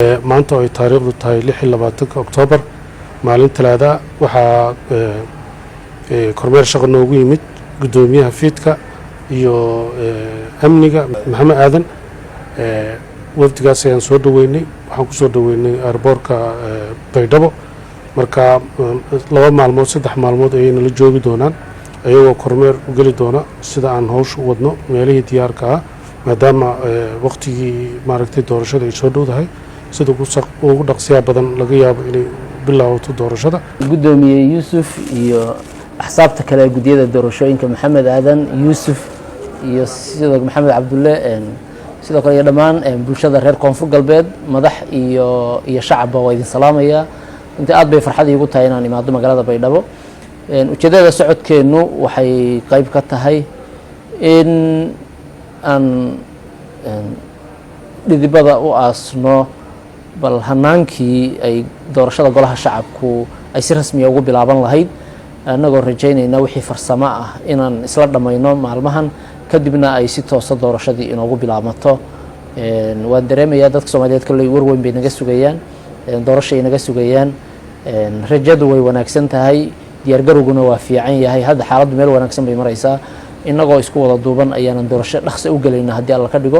maanta oo ay taariikhdu tahay 26 Oktoobar maalin talaada waxaa kormeer shaqo noogu yimid gudoomiyaha fiidka iyo amniga Maxamed Aadan wafdigaas ayaan soo dhaweynay waxaan ku soo dhaweynay airportka Baydhabo marka 2 maalmood 3 maalmood ayayna la joogi doonaan ayagoo kormeer u gali doona sida aan hawsha u wadno meelihii diyaarka ah maadaama waqtigii maaragtay doorashada ay soo dhowdahay sida ugu dhaqsiya badan laga yaabo inay bilowdo doorashada gudoomiye Yuusuf iyo axsaabta kale gudiyada doorashooyinka Maxamed Aadan Yuusuf iyo sidoo Maxamed Cabdulle sidoo kale dhamaan bulshada reer Koonfur Galbeed madax iyo shacabba waa idin salaamaya inta aad bay farxad iigu tahay inaan imaado magaalada Baydhabo ujeedada socodkeenu waxay qayb ka tahay in aan dhidibada u aasno bal hanaankii ay doorashada golaha shacabku ay si rasmi ah ugu bilaaban lahayd anagoo rajaynayna wixii farsamo ah inaan isla dhamayno maalmahan kadibna ay si toos ah doorashadii inoogu bilaabato waan dareemayaa dadka Soomaaliyeed kale war weyn bay naga sugayaan doorasho ay naga sugayaan rajadu way wanaagsan tahay diyaar garowguna waa fiican yahay hadda xaaladdu meel wanaagsan bay maraysaa inagoo isku wada duuban ayaan doorasho dhaqso u galeynaa haddii alla ka dhigo